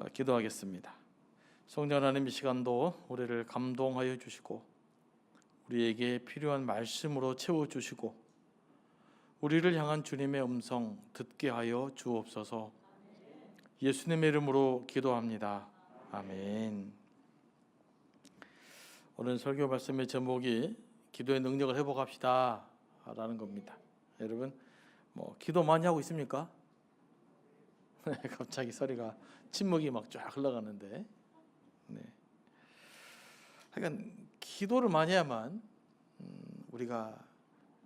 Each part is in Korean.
기도하겠습니다. 성령 하나님, 이 시간도 우리를 감동하여 주시고 우리에게 필요한 말씀으로 채워주시고 우리를 향한 주님의 음성 듣게 하여 주옵소서. 예수님의 이름으로 기도합니다. 아멘. 오늘 설교 말씀의 제목이 기도의 능력을 회복합시다 라는 겁니다. 여러분 기도 많이 하고 있습니까? 갑자기 소리가 침묵이 막 쫙 흘러가는데, 그러니까 기도를 많이 해야만 우리가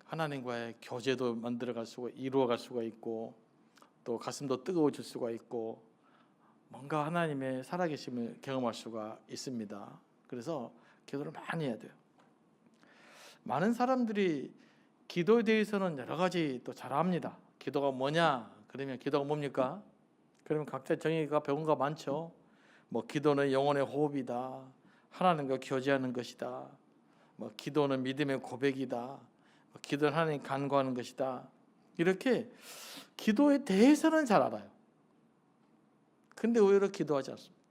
하나님과의 교제도 만들어갈 수가, 이루어갈 수가 있고, 또 가슴도 뜨거워질 수가 있고, 뭔가 하나님의 살아계심을 경험할 수가 있습니다. 그래서 기도를 많이 해야 돼요. 많은 사람들이 기도에 대해서는 여러 가지 또 잘 압니다. 기도가 뭐냐? 그러면 기도가 뭡니까? 그러면 각자 정의가 배운 거 많죠. 기도는 영혼의 호흡이다. 하나님과 교제하는 것이다. 기도는 믿음의 고백이다. 기도는 하나님 간구하는 것이다. 이렇게 기도에 대해서는 잘 알아요. 근데 의외로 기도하지 않습니다.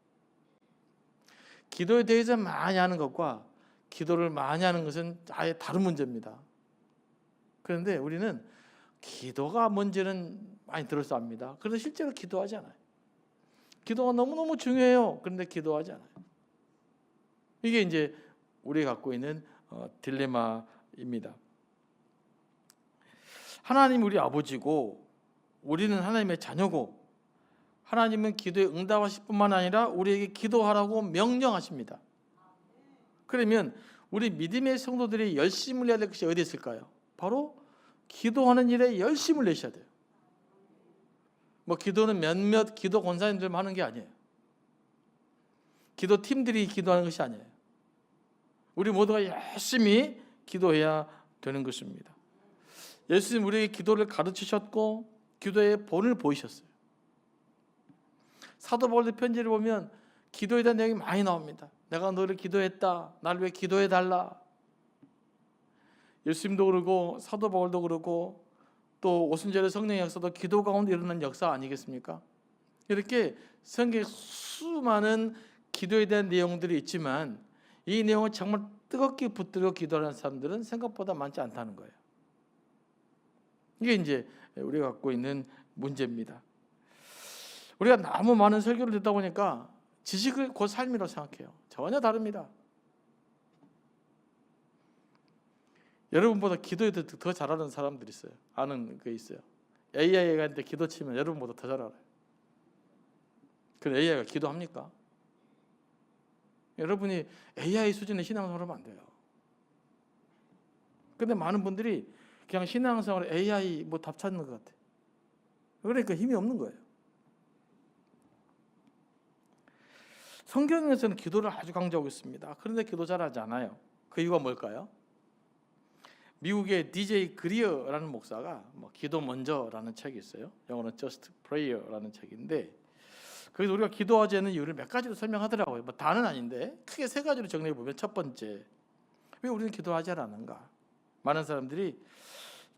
기도에 대해서 많이 아는 것과 기도를 많이 하는 것은 아예 다른 문제입니다. 그런데 우리는 기도가 뭔지는 많이 들어서 압니다. 그런데 실제로 기도하지 않아요. 기도가 너무너무 중요해요. 그런데 기도하지 않아요. 이게 이제 우리가 갖고 있는 딜레마입니다. 하나님 우리 아버지고 우리는 하나님의 자녀고, 하나님은 기도에 응답하실 뿐만 아니라 우리에게 기도하라고 명령하십니다. 그러면 우리 믿음의 성도들이 열심을 해야 될 것이 어디 있을까요? 바로 기도하는 일에 열심을 내셔야 돼요. 기도는 몇몇 기도 권사님들만 하는 게 아니에요. 기도팀들이 기도하는 것이 아니에요. 우리 모두가 열심히 기도해야 되는 것입니다. 예수님 우리에게 기도를 가르치셨고 기도의 본을 보이셨어요. 사도 바울의 편지를 보면 기도에 대한 내용이 많이 나옵니다. 내가 너를 기도했다. 나를 위해 기도해달라. 예수님도 그러고 사도 바울도 그러고 또 오순절의 성령의 역사도 기도 가운데 일어난 역사 아니겠습니까? 이렇게 성경에 수많은 기도에 대한 내용들이 있지만 이 내용을 정말 뜨겁게 붙들고 기도하는 사람들은 생각보다 많지 않다는 거예요. 이게 이제 우리가 갖고 있는 문제입니다. 우리가 너무 많은 설교를 듣다 보니까 지식을 곧 삶이라고 생각해요. 전혀 다릅니다. 여러분보다 기도에 더 잘하는 사람들이 있어요. 아는 게 있어요. AI가 한테 기도 치면 여러분보다 더 잘 알아요. 그럼 AI가 기도합니까? 여러분이 AI 수준의 신앙생활을 하면 안 돼요. 근데 많은 분들이 그냥 신앙생활에 AI 답 찾는 것 같아요. 그러니까 힘이 없는 거예요. 성경에서는 기도를 아주 강조하고 있습니다. 그런데 기도 잘하지 않아요. 그 이유가 뭘까요? 미국의 DJ 그리어라는 목사가 기도 먼저라는 책이 있어요. 영어는 Just Prayer라는 책인데 거기서 우리가 기도하지 않는 이유를 몇 가지로 설명하더라고요. 다는 아닌데 크게 세 가지로 정리해 보면, 첫 번째, 왜 우리는 기도하지 않는가? 많은 사람들이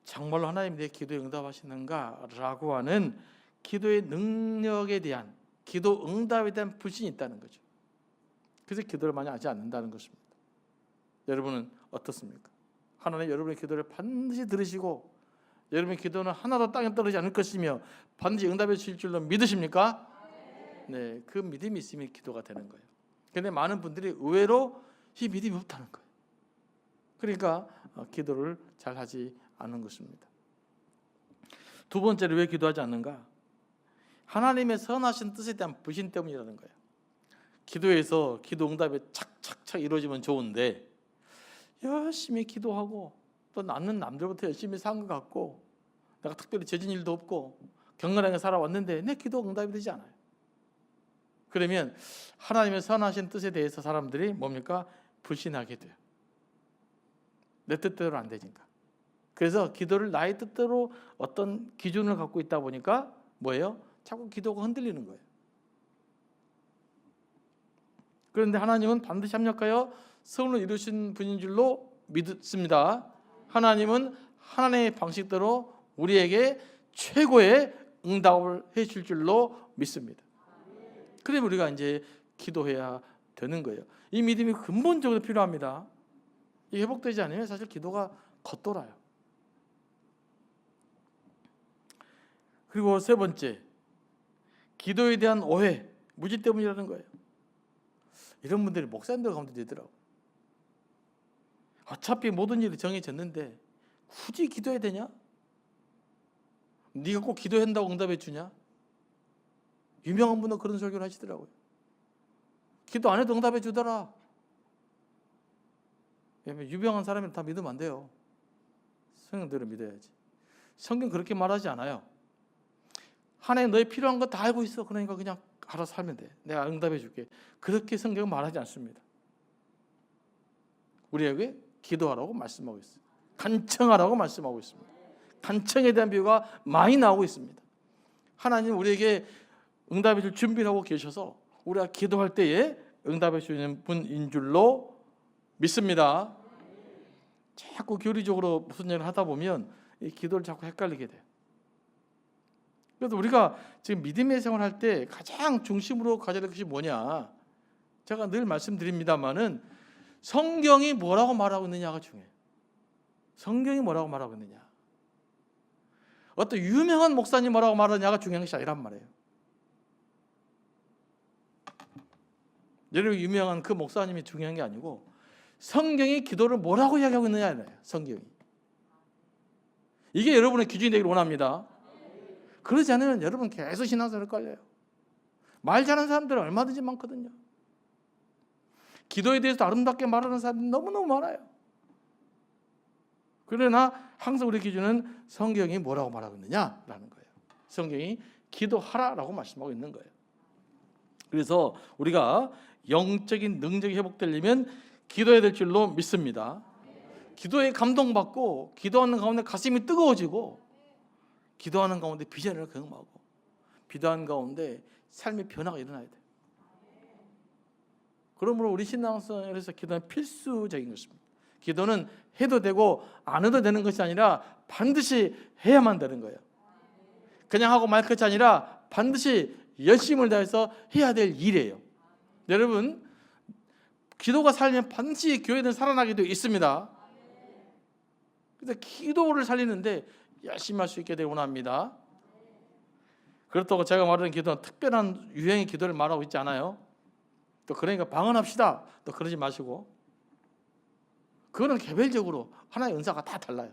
정말로 하나님이 내 기도에 응답하시는가라고 하는 기도의 능력에 대한, 기도 응답에 대한 불신이 있다는 거죠. 그래서 기도를 많이 하지 않는다는 것입니다. 여러분은 어떻습니까? 하나님 여러분의 기도를 반드시 들으시고 여러분의 기도는 하나도 땅에 떨어지지 않을 것이며 반드시 응답해 주실 줄로 믿으십니까? 네, 그 믿음이 있으면 기도가 되는 거예요. 그런데 많은 분들이 의외로 이 믿음이 없다는 거예요. 그러니까 기도를 잘 하지 않는 것입니다. 두 번째로 왜 기도하지 않는가? 하나님의 선하신 뜻에 대한 불신 때문이라는 거예요. 기도에서 기도 응답이 착착착 이루어지면 좋은데 열심히 기도하고 또 나는 남들부터 열심히 산 것 같고 내가 특별히 죄진 일도 없고 경건하게 살아왔는데 내 기도 응답이 되지 않아요. 그러면 하나님의 선하신 뜻에 대해서 사람들이 뭡니까? 불신하게 돼요. 내 뜻대로 안 되니까. 그래서 기도를 나의 뜻대로 어떤 기준을 갖고 있다 보니까 뭐예요? 자꾸 기도가 흔들리는 거예요. 그런데 하나님은 반드시 합력하여 성을 이루신 분인 줄로 믿습니다. 하나님은 하나님의 방식대로 우리에게 최고의 응답을 해줄 줄로 믿습니다. 그러면 우리가 이제 기도해야 되는 거예요. 이 믿음이 근본적으로 필요합니다. 이 회복되지 않으면 사실 기도가 겉돌아요. 그리고 세 번째, 기도에 대한 오해, 무지 때문이라는 거예요. 이런 분들이 목사님들 가운데 되더라고. 어차피 모든 일이 정해졌는데 굳이 기도해야 되냐? 네가 꼭 기도한다고 응답해 주냐? 유명한 분은 그런 설교를 하시더라고요. 기도 안 해도 응답해 주더라. 유명한 사람을 다 믿으면 안 돼요. 성경대로 믿어야지. 성경 그렇게 말하지 않아요. 하나님 너의 필요한 거 다 알고 있어. 그러니까 그냥 알아서 살면 돼. 내가 응답해 줄게. 그렇게 성경은 말하지 않습니다. 우리에게 기도하라고 말씀하고 있어요. 간청하라고 말씀하고 있습니다. 간청에 대한 비유가 많이 나오고 있습니다. 하나님 우리에게 응답해 줄 준비를 하고 계셔서 우리가 기도할 때에 응답해 주시는 분인 줄로 믿습니다. 자꾸 교리적으로 무슨 일을 하다 보면 이 기도를 자꾸 헷갈리게 돼요. 그래서 우리가 지금 믿음의 생활할 때 가장 중심으로 가져야 될 것이 뭐냐? 제가 늘 말씀드립니다만은 성경이 뭐라고 말하고 있느냐가 중요해요. 성경이 뭐라고 말하고 있느냐. 어떤 유명한 목사님 뭐라고 말하느냐가 중요한 것이 아니란 말이에요. 여러분 유명한 그 목사님이 중요한 게 아니고 성경이 기도를 뭐라고 이야기하고 있느냐예요. 성경이. 이게 여러분의 기준이 되기를 원합니다. 그러지 않으면 여러분 계속 신앙생활을 걸려요. 말 잘하는 사람들은 얼마든지 많거든요. 기도에 대해서 아름답게 말하는 사람들이 너무너무 많아요. 그러나 항상 우리 기준은 성경이 뭐라고 말하고 있느냐라는 거예요. 성경이 기도하라라고 말씀하고 있는 거예요. 그래서 우리가 영적인 능력이 회복되려면 기도해야 될 줄로 믿습니다. 기도에 감동받고 기도하는 가운데 가슴이 뜨거워지고 기도하는 가운데 비전을 경험하고 기도하는 가운데 삶의 변화가 일어나야 돼요. 그러므로 우리 신앙생활에서 기도는 필수적인 것입니다. 기도는 해도 되고 안 해도 되는 것이 아니라 반드시 해야만 되는 거예요. 그냥 하고 말 것이 아니라 반드시 열심을 다해서 해야 될 일이에요. 여러분 기도가 살면 반드시 교회는 살아나게 되어 있습니다. 그래서 기도를 살리는데 열심히 할 수 있게 되기 원합니다. 그렇다고 제가 말하는 기도는 특별한 유행의 기도를 말하고 있지 않아요. 또 그러니까 방언합시다. 또 그러지 마시고 그거는 개별적으로 하나의 은사가 다 달라요.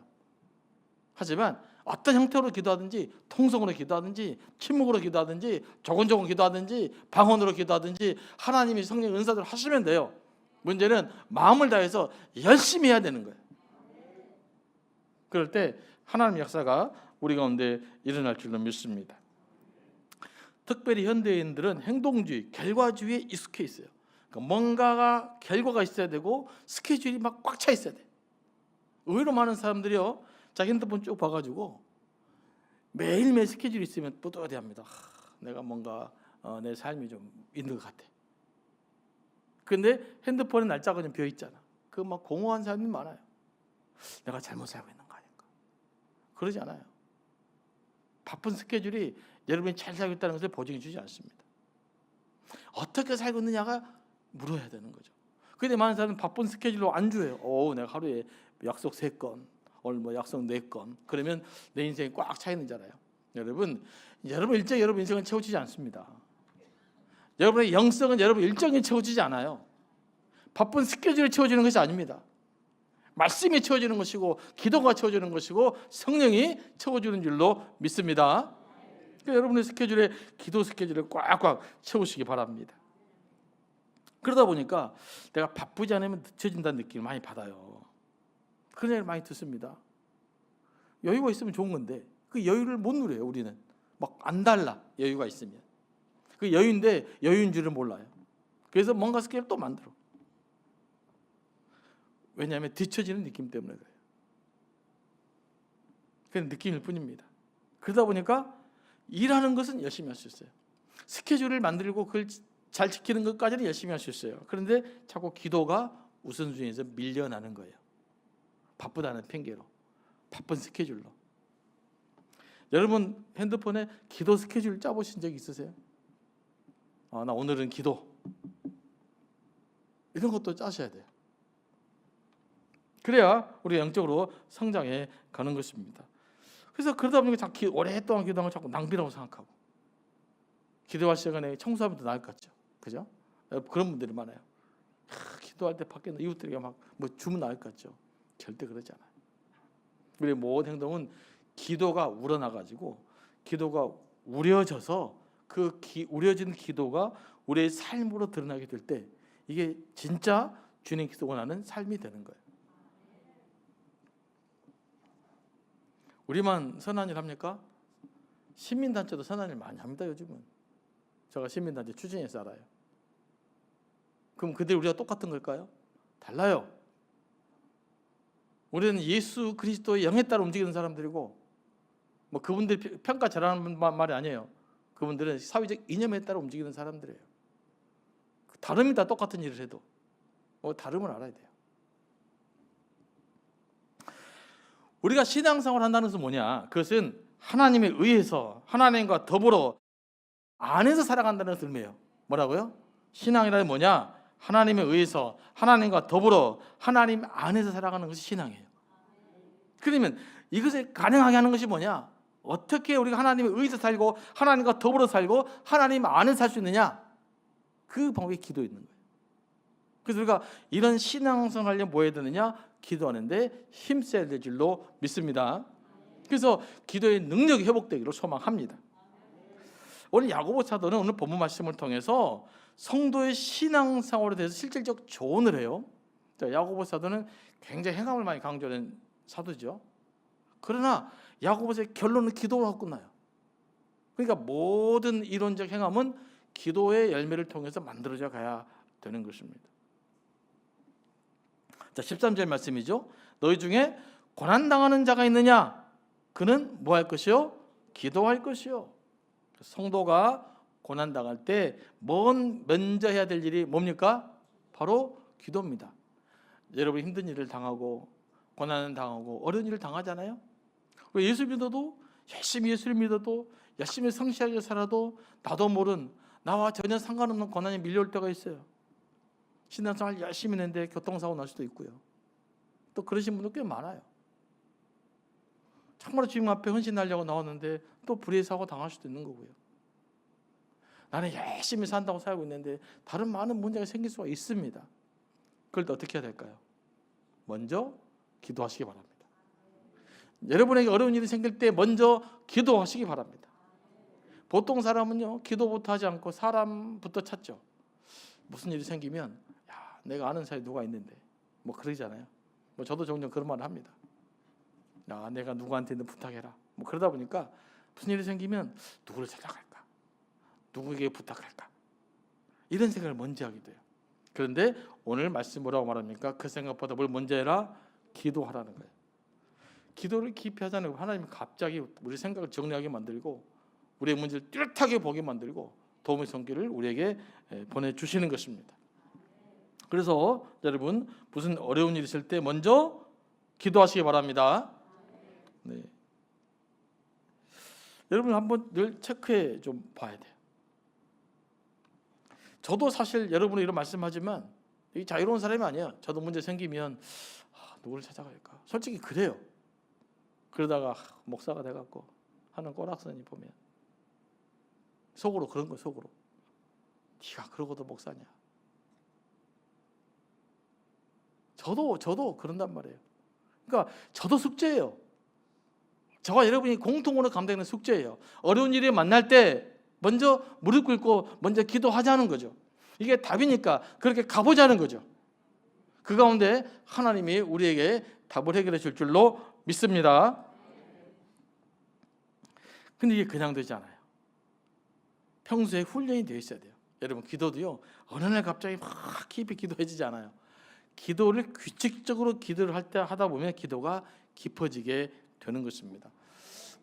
하지만 어떤 형태로 기도하든지 통성으로 기도하든지 침묵으로 기도하든지 조곤조곤 기도하든지 방언으로 기도하든지 하나님이 성령 은사대로 하시면 돼요. 문제는 마음을 다해서 열심히 해야 되는 거예요. 그럴 때 하나님 역사가 우리 가운데 일어날 줄로 믿습니다. 특별히 현대인들은 행동주의, 결과주의에 익숙해 있어요. 그러니까 뭔가가 결과가 있어야 되고 스케줄이 막 꽉 차 있어야 돼. 의외로 많은 사람들이요, 자기 핸드폰 쭉 봐가지고 매일매일 스케줄이 있으면 뿌듯해합니다. 내가 뭔가 내 삶이 좀 있는 것 같아. 근데 핸드폰에 날짜가 좀 비어 있잖아. 그 막 공허한 사람이 많아요. 내가 잘못 살고 있는 거 아닌가? 그러지 않아요. 바쁜 스케줄이 여러분이 잘 살고 있다는 것을 보증해 주지 않습니다. 어떻게 살고 있느냐가 물어야 되는 거죠. 근데 많은 사람은 바쁜 스케줄로 안주해요. 내가 하루에 약속 3건, 오늘 뭐 약속 4건. 그러면 내 인생이 꽉 차 있는 잖아요. 여러분 일정이 여러분 인생을 채워주지 않습니다. 여러분의 영성은 여러분 일정이 채워지지 않아요. 바쁜 스케줄이 채워지는 것이 아닙니다. 말씀이 채워지는 것이고 기도가 채워지는 것이고 성령이 채워주는 줄로 믿습니다. 그러니까 여러분의 스케줄에 기도 스케줄을 꽉꽉 채우시기 바랍니다. 그러다 보니까 내가 바쁘지 않으면 늦춰진다는 느낌을 많이 받아요. 그런 얘기를 많이 듣습니다. 여유가 있으면 좋은 건데 그 여유를 못 누려요. 우리는 막 안 달라. 여유가 있으면 그 여유인데 여유인 줄을 몰라요. 그래서 뭔가 스케줄을 또 만들어. 왜냐하면 뒤처지는 느낌 때문에 그래요. 그냥 느낌일 뿐입니다. 그러다 보니까 일하는 것은 열심히 할 수 있어요. 스케줄을 만들고 그걸 잘 지키는 것까지는 열심히 할 수 있어요. 그런데 자꾸 기도가 우선순위에서 밀려나는 거예요. 바쁘다는 핑계로, 바쁜 스케줄로. 여러분 핸드폰에 기도 스케줄 짜보신 적 있으세요? 나 오늘은 기도. 이런 것도 짜셔야 돼요. 그래야 우리가 영적으로 성장해 가는 것입니다. 그래서 그러다 보니까 자꾸 오랫동안 기도하는 걸 자꾸 낭비라고 생각하고, 기도할 시간에 청소하면 더 나을 것 같죠. 그죠? 그런 분들이 많아요. 기도할 때 밖에 이웃들에게 막 뭐 주면 나을 것 같죠. 절대 그러지 않아요. 우리의 모든 행동은 기도가 우러나가지고, 기도가 우려져서 그 우려진 기도가 우리의 삶으로 드러나게 될 때, 이게 진짜 주님께서 원하는 삶이 되는 거예요. 우리만 선한 일 합니까? 시민단체도 선한 일 많이 합니다. 요즘은 제가 시민단체 추진해서 알아요. 그럼 그들이 우리가 똑같은 걸까요? 달라요. 우리는 예수 그리스도의 영에 따라 움직이는 사람들이고, 뭐 그분들이 평가 잘하는 말이 아니에요. 그분들은 사회적 이념에 따라 움직이는 사람들이에요. 다릅니다. 똑같은 일을 해도 다름을 알아야 돼요. 우리가 신앙생활을 한다는 것은 뭐냐? 그것은 하나님에 의해서, 하나님과 더불어 안에서 살아간다는 것을 의미해요. 뭐라고요? 신앙이란 뭐냐? 하나님에 의해서, 하나님과 더불어 하나님 안에서 살아가는 것이 신앙이에요. 그러면 이것을 가능하게 하는 것이 뭐냐? 어떻게 우리가 하나님에 의해서 살고 하나님과 더불어 살고 하나님 안에서 살 수 있느냐? 그 방법이 기도에 있는 거예요. 그래서 우리가 이런 신앙생활 하려면 뭐 해야 되느냐? 기도하는데 힘써야 될 줄로 믿습니다. 그래서 기도의 능력이 회복되기를 소망합니다. 오늘 야고보 사도는 오늘 본문 말씀을 통해서 성도의 신앙생활에 대해서 실질적 조언을 해요. 야고보 사도는 굉장히 행함을 많이 강조하는 사도죠. 그러나 야고보서의 결론은 기도로 하고 끝나요. 그러니까 모든 이론적 행함은 기도의 열매를 통해서 만들어져 가야 되는 것입니다. 자, 13절 말씀이죠. 너희 중에 고난당하는 자가 있느냐? 그는 뭐 할 것이요? 기도할 것이요. 성도가 고난당할 때 먼저 해야 될 일이 뭡니까? 바로 기도입니다. 여러분 힘든 일을 당하고 고난을 당하고 어려운 일을 당하잖아요. 예수 믿어도 열심히 예수를 믿어도 열심히 성실하게 살아도 나도 모른 나와 전혀 상관없는 고난이 밀려올 때가 있어요. 신앙생활 열심히 했는데 교통사고 날 수도 있고요. 또 그러신 분들 꽤 많아요. 참으로 주님 앞에 헌신하려고 나왔는데 또 불의의 사고 당할 수도 있는 거고요. 나는 열심히 산다고 살고 있는데 다른 많은 문제가 생길 수가 있습니다. 그럴 때 어떻게 해야 될까요? 먼저 기도하시기 바랍니다. 여러분에게 어려운 일이 생길 때 먼저 기도하시기 바랍니다. 보통 사람은요, 기도부터 하지 않고 사람부터 찾죠. 무슨 일이 생기면 내가 아는 사이에 누가 있는데 뭐 그러잖아요. 뭐 저도 종종 그런 말을 합니다. 내가 누구한테는 부탁해라. 뭐 그러다 보니까 무슨 일이 생기면 누구를 찾아갈까? 누구에게 부탁할까? 이런 생각을 먼저 하게 돼요. 그런데 오늘 말씀 뭐라고 말합니까? 그 생각보다 뭘 먼저 해라? 기도하라는 거예요. 기도를 깊이 하자는 거예요. 하나님이 갑자기 우리 생각을 정리하게 만들고 우리의 문제를 뚜렷하게 보게 만들고 도움의 손길을 우리에게 보내주시는 것입니다. 그래서 여러분 무슨 어려운 일이 있을 때 먼저 기도하시기 바랍니다. 네. 여러분 한번 늘 체크해 좀 봐야 돼요. 저도 사실 여러분이 이런 말씀하지만 자유로운 사람이 아니에요. 저도 문제 생기면 누구를 찾아갈까? 솔직히 그래요. 그러다가 목사가 돼갖고 하는 꼬락서니 보면 속으로 그런 거 속으로 네가 그러고도 목사냐? 저도 그런단 말이에요. 그러니까 저도 숙제예요. 저와 여러분이 공통으로 감당하는 숙제예요. 어려운 일이 만날 때 먼저 무릎 꿇고 먼저 기도하자는 거죠. 이게 답이니까 그렇게 가보자는 거죠. 그 가운데 하나님이 우리에게 답을 해결해 줄 줄로 믿습니다. 근데 이게 그냥 되지 않아요. 평소에 훈련이 되어 있어야 돼요. 여러분 기도도요, 어느 날 갑자기 막 깊이 기도해지지 않아요. 기도를 규칙적으로 기도를 할 때 하다 보면 기도가 깊어지게 되는 것입니다.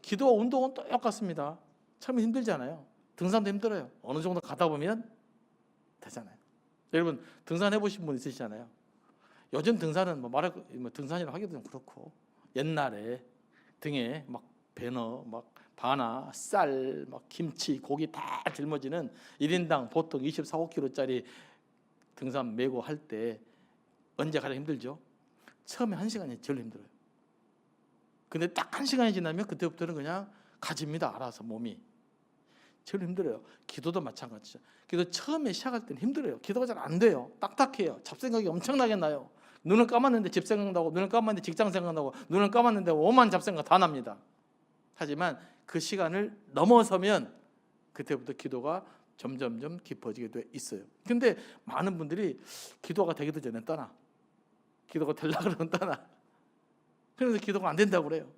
기도와 운동은 똑같습니다. 처음에 힘들잖아요. 등산도 힘들어요. 어느 정도 가다 보면 되잖아요. 여러분 등산해 보신 분 있으시잖아요. 요즘 등산은 등산이라고 하기도 좀 그렇고 옛날에 등에 막 배너 막 바나, 쌀, 막 김치, 고기 다 짊어지는 1인당 보통 24~25kg짜리 등산 메고 할 때 언제 가장 힘들죠? 처음에 1시간이 제일 힘들어요. 근데 딱 1시간이 지나면 그때부터는 그냥 가집니다. 알아서 몸이. 제일 힘들어요. 기도도 마찬가지죠. 기도 처음에 시작할 때는 힘들어요. 기도가 잘 안 돼요. 딱딱해요. 잡생각이 엄청나게 나요. 눈을 감았는데 집 생각나고, 눈을 감았는데 직장 생각나고, 눈을 감았는데 오만 잡생각 다 납니다. 하지만 그 시간을 넘어서면 그때부터 기도가 점점점 깊어지게 돼 있어요. 근데 많은 분들이 기도가 되기도 전에 떠나. 기도가 되려고 그러면 떠나. 그래서 기도가 안 된다고 그래요.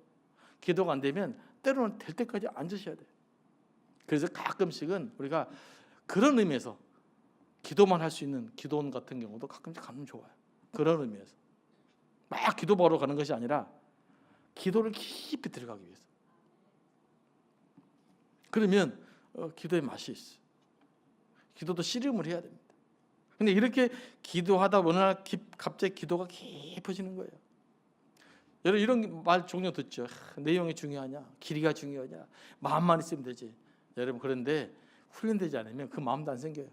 기도가 안 되면 때로는 될 때까지 앉으셔야 돼요. 그래서 가끔씩은 우리가 그런 의미에서 기도만 할 수 있는 기도원 같은 경우도 가끔씩 가면 좋아요. 그런 의미에서 막 기도하러 가는 것이 아니라 기도를 깊이 들어가기 위해서. 그러면 기도의 맛이 있어요. 기도도 씨름을 해야 됩니다. 근데 이렇게 기도하다 보면 갑자기 기도가 깊어지는 거예요. 여러분 이런 말 종종 듣죠. 내용이 중요하냐, 길이가 중요하냐, 마음만 있으면 되지. 여러분 그런데 훈련되지 않으면 그 마음도 안 생겨요.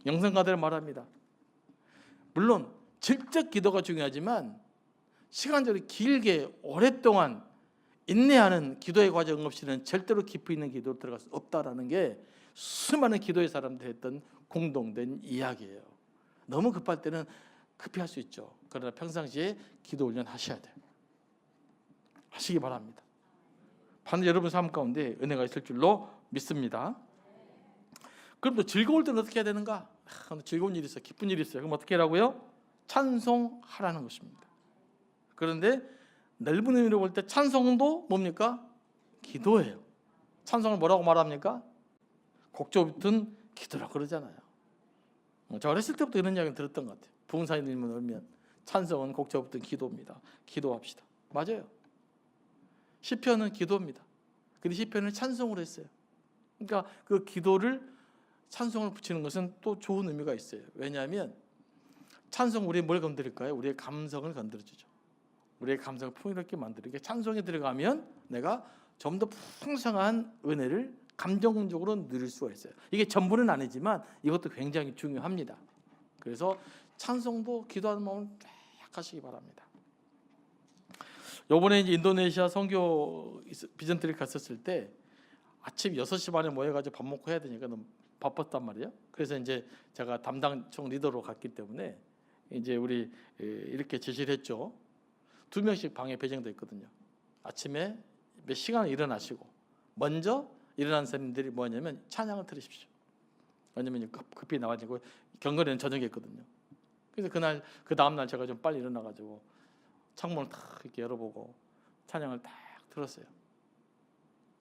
영성가대로 말합니다. 물론 질적 기도가 중요하지만 시간적으로 길게 오랫동안 인내하는 기도의 과정 없이는 절대로 깊이 있는 기도로 들어갈 수 없다라는 게 수많은 기도의 사람들이 했던 공동된 이야기예요. 너무 급할 때는 급히 할 수 있죠. 그러나 평상시에 기도 훈련 하셔야 돼요. 하시기 바랍니다. 반드시 여러분 삶 가운데 은혜가 있을 줄로 믿습니다. 그럼 또 즐거울 때는 어떻게 해야 되는가? 즐거운 일이 있어요. 기쁜 일이 있어요. 그럼 어떻게 하라고요? 찬송하라는 것입니다. 그런데 넓은 의미로 볼 때 찬송도 뭡니까? 기도예요. 찬송을 뭐라고 말합니까? 곡조 붙은 기도라고 그러잖아요. 저 어렸을 때부터 이런 이야기를 들었던 것 같아요. 부흥사님을 울면 찬송은 곡조 붙은 기도입니다. 기도합시다. 맞아요. 시편은 기도입니다. 근데 시편을 찬송으로 했어요. 그러니까 그 기도를 찬송을 붙이는 것은 또 좋은 의미가 있어요. 왜냐하면 찬송 우리 뭘 건드릴까요? 우리의 감성을 건드려주죠. 우리의 감성을 풍요롭게 만들게 찬송에 들어가면 내가 좀 더 풍성한 은혜를 감정적으로 누릴 수가 있어요. 이게 전부는 아니지만 이것도 굉장히 중요합니다. 그래서 찬송도 기도하는 마음을 쫙 하시기 바랍니다. 요번에 이제 인도네시아 선교 비전 트립 갔었을 때 아침 6시 반에 모여가지고 밥 먹고 해야 되니까 너무 바빴단 말이에요. 그래서 이제 제가 담당청 리더로 갔기 때문에 이제 우리 이렇게 지시를 했죠. 2명씩 방에 배정돼 있거든요. 아침에 몇 시간을 일어나시고 먼저 일어난 사람들이 뭐냐면 찬양을 들으십시오. 왜냐면 급히 나와가지고 경건에는 저녁에 있거든요. 그래서 그날 그 다음 날 제가 좀 빨리 일어나가지고 창문을 탁 이렇게 열어보고 찬양을 딱 들었어요.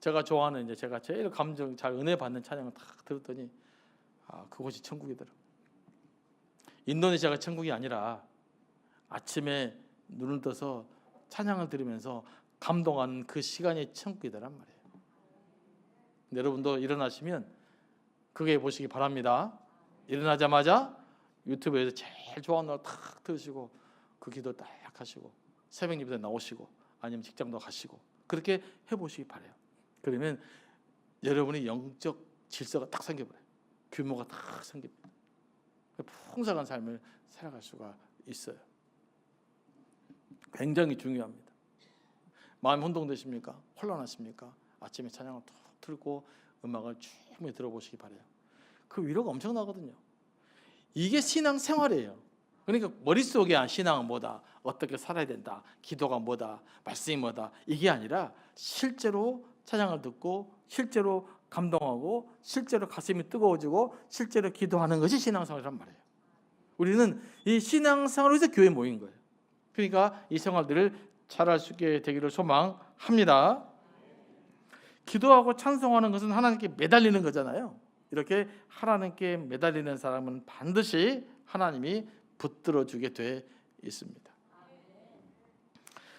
제가 좋아하는 이제 제가 제일 감정 잘 은혜 받는 찬양을 딱 들었더니 그곳이 천국이더라고요. 인도네시아가 천국이 아니라 아침에 눈을 떠서 찬양을 들으면서 감동하는 그 시간이 천국이더란 말이에요. 여러분도 일어나시면 그게 보시기 바랍니다. 일어나자마자 유튜브에서 제일 좋아하는 거 탁 들으시고 그 기도 딱 하시고 새벽 예배에 나오시고 아니면 직장도 가시고 그렇게 해보시기 바라요. 그러면 여러분의 영적 질서가 딱 생겨버려요. 규모가 딱 생깁니다. 풍성한 삶을 살아갈 수가 있어요. 굉장히 중요합니다. 마음이 혼동되십니까? 혼란하십니까? 아침에 찬양을 툭 틀고 음악을 충분히 들어보시기 바라요. 그 위로가 엄청나거든요. 이게 신앙 생활이에요. 그러니까 머릿속에 신앙은 뭐다, 어떻게 살아야 된다, 기도가 뭐다, 말씀이 뭐다, 이게 아니라 실제로 찬양을 듣고 실제로 감동하고 실제로 가슴이 뜨거워지고 실제로 기도하는 것이 신앙생활이란 말이에요. 우리는 이 신앙생활을 위해서 교회에 모인 거예요. 그러니까 이 생활들을 잘할 수 있게 되기를 소망합니다. 기도하고 찬송하는 것은 하나님께 매달리는 거잖아요. 이렇게 하나님께 매달리는 사람은 반드시 하나님이 붙들어 주게 돼 있습니다.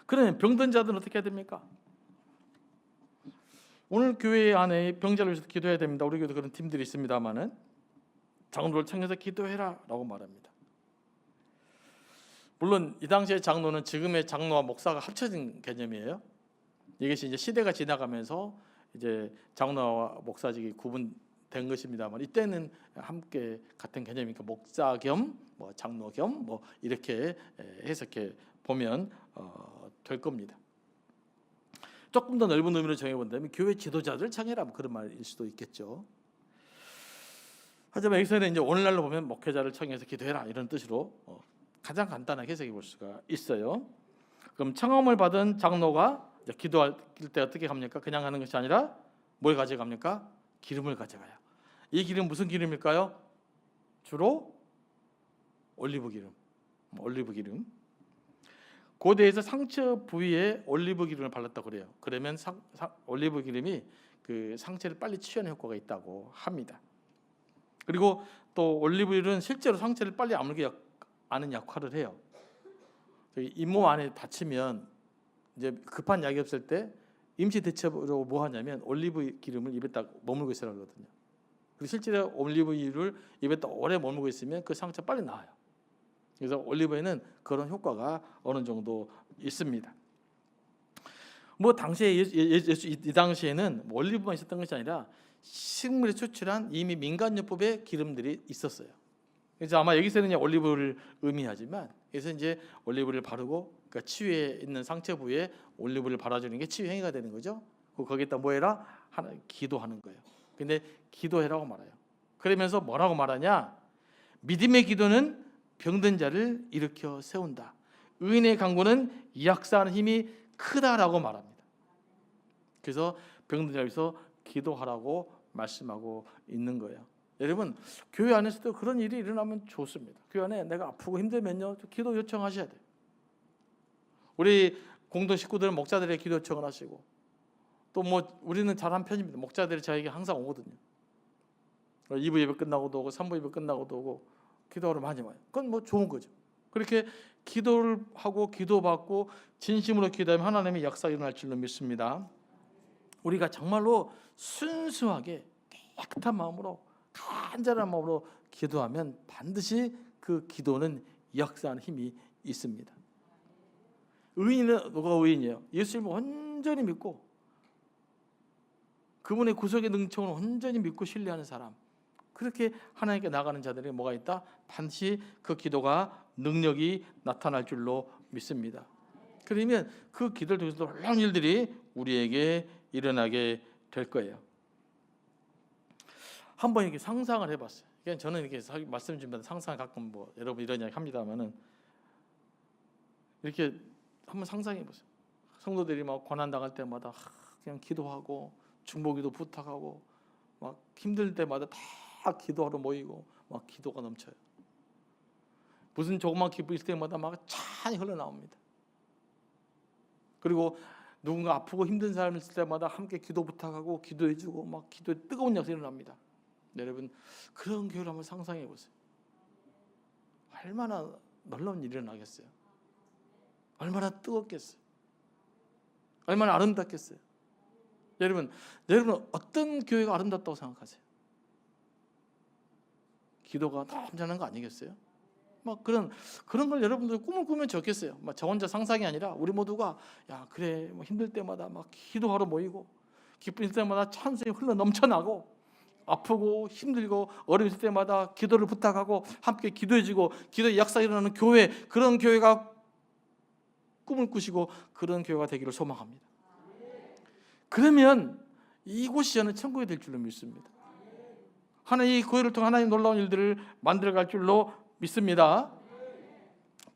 그러면 병든 자들은 어떻게 해야 됩니까? 오늘 교회 안에 병자를 위해서 기도해야 됩니다. 우리 교회도 그런 팀들이 있습니다만은 장로를 청해서 기도해라 라고 말합니다. 물론 이 당시의 장로는 지금의 장로와 목사가 합쳐진 개념이에요. 이것이 이제 시대가 지나가면서 이제 장로와 목사직이 구분된 것입니다만, 이때는 함께 같은 개념이니까 목사 겸 뭐 장로 겸 뭐 이렇게 해석해 보면 될 겁니다. 조금 더 넓은 의미로 정해본다면 교회 지도자들 창해라, 그런 말일 수도 있겠죠. 하지만 여기서는 이제 오늘날로 보면 목회자를 청해서 기도해라, 이런 뜻으로 가장 간단하게 해석해 볼 수가 있어요. 그럼 청함을 받은 장로가 기도할 때 어떻게 합니까? 그냥 하는 것이 아니라 뭘 가져갑니까? 기름을 가져가요. 이 기름 무슨 기름일까요? 주로 올리브 기름. 올리브 기름. 고대에서 상처 부위에 올리브 기름을 발랐다고 그래요. 그러면 올리브 기름이 그 상처를 빨리 치유하는 효과가 있다고 합니다. 그리고 또 올리브유는 실제로 상처를 빨리 아물게 하는 역할을 해요. 잇몸 안에 다치면 이제 급한 약이 없을 때 임시 대처로 뭐 하냐면 올리브 기름을 입에 딱 머물고 있으라 그러거든요. 그리고 실제로 올리브유를 입에 딱 오래 머물고 있으면 그 상처 빨리 나아요. 그래서 올리브유는 그런 효과가 어느 정도 있습니다. 뭐 당시에 이 당시에는 올리브만 있었던 것이 아니라 식물에 추출한 이미 민간요법의 기름들이 있었어요. 그래서 아마 여기서는 올리브를 의미하지만, 그래서 이제 올리브를 바르고, 그러니까 치유에 있는 상처 부위에 올리브를 발라주는 게 치유 행위가 되는 거죠. 거기에다 뭐 해라? 기도하는 거예요. 근데 기도해라고 말해요. 그러면서 뭐라고 말하냐? 믿음의 기도는 병든 자를 일으켜 세운다. 의인의 간구는 약사하는 힘이 크다라고 말합니다. 그래서 병든 자에서 기도하라고 말씀하고 있는 거예요. 여러분, 교회 안에서도 그런 일이 일어나면 좋습니다. 교회 안에 내가 아프고 힘들면요, 기도 요청하셔야 돼요. 우리 공동 식구들은 목자들의 기도 요청을 하시고, 또 뭐 우리는 잘한 편입니다. 목자들이 저에게 항상 오거든요. 2부 예배 끝나고도 오고 3부 예배 끝나고도 오고 기도하러 많이 와요. 그건 뭐 좋은 거죠. 그렇게 기도를 하고 기도받고 진심으로 기도하면 하나님의 역사가 일어날 줄로 믿습니다. 우리가 정말로 순수하게 깨끗한 마음으로 간절한 마음으로 기도하면 반드시 그 기도는 역사하는 힘이 있습니다. 의인은 누가 의인이에요? 예수님을 온전히 믿고 그분의 구속의 능력을 온전히 믿고 신뢰하는 사람, 그렇게 하나님께 나가는 자들이 뭐가 있다? 반드시 그 기도가 능력이 나타날 줄로 믿습니다. 그러면 그 기도를 통해서 놀라운 일들이 우리에게 일어나게 될 거예요. 한번 이렇게 상상을 해봤어요. 그러니까 저는 이렇게 말씀 주면 상상 가끔 뭐 여러분 이런 이야기 합니다만은, 이렇게 한번 상상해 보세요. 성도들이 막 고난 당할 때마다 그냥 기도하고 중보기도 부탁하고 막 힘들 때마다 다 기도하러 모이고 막 기도가 넘쳐요. 무슨 조그만 기쁨 있을 때마다 막 찬이 흘러나옵니다. 그리고 누군가 아프고 힘든 사람 있을 때마다 함께 기도 부탁하고 기도해주고 막 기도에 뜨거운 역사가 일어납니다. 여러분, 그런 교회를 한번 상상해 보세요. 얼마나 놀라운 일이 일어나겠어요. 얼마나 뜨겁겠어요. 얼마나 아름답겠어요. 여러분은 어떤 교회가 아름답다고 생각하세요? 기도가 넘치는 거 아니겠어요? 막 그런 걸 여러분들 꿈을 꾸면 좋겠어요. 막 저 혼자 상상이 아니라 우리 모두가 야 그래 뭐 힘들 때마다 막 기도하러 모이고 기쁠 때마다 찬송이 흘러 넘쳐나고 아프고 힘들고 어려울 때마다 기도를 부탁하고 함께 기도해주고 기도의 역사가 일어나는 교회, 그런 교회가 꿈을 꾸시고 그런 교회가 되기를 소망합니다. 그러면 이곳이 저는 천국이 될 줄로 믿습니다. 하나님 이 교회를 통해 하나님 놀라운 일들을 만들어갈 줄로 믿습니다.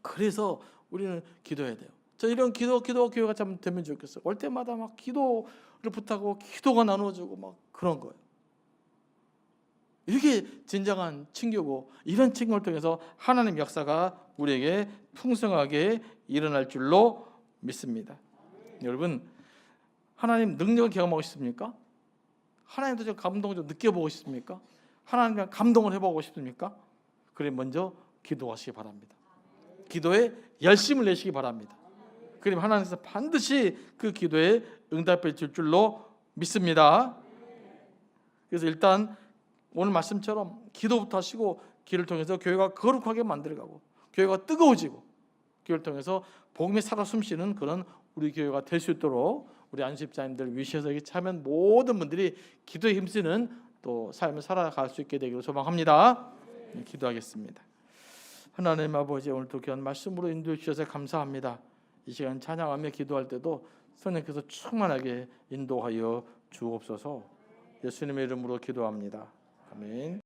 그래서 우리는 기도해야 돼요. 저 이런 기도 교회가 참 되면 좋겠어요. 올 때마다 막 기도를 부탁하고 기도가 나누어지고 막 그런 거예요. 이게 진정한 친교고, 이런 친교를 통해서 하나님 역사가 우리에게 풍성하게 일어날 줄로 믿습니다. 여러분, 하나님 능력을 경험하고 싶습니까? 하나님도 좀 감동을 좀 느껴보고 싶습니까? 하나님과 감동을 해보고 싶습니까? 그래 먼저 기도하시기 바랍니다. 기도에 열심을 내시기 바랍니다. 그러면 하나님께서 반드시 그 기도에 응답해 줄 줄로 믿습니다. 그래서 일단 오늘 말씀처럼 기도부터 하시고 기도를 통해서 교회가 거룩하게 만들어가고 교회가 뜨거워지고 교회를 통해서 복음이 살아 숨쉬는 그런 우리 교회가 될 수 있도록 우리 안수집사님들 위시해서 여기 참여한 모든 분들이 기도에 힘쓰는 또 삶을 살아갈 수 있게 되기를 소망합니다. 네, 기도하겠습니다. 하나님 아버지, 오늘도 귀한 말씀으로 인도해 주셔서 감사합니다. 이 시간 찬양하며 기도할 때도 성령께서 충만하게 인도하여 주옵소서. 예수님의 이름으로 기도합니다. 아멘.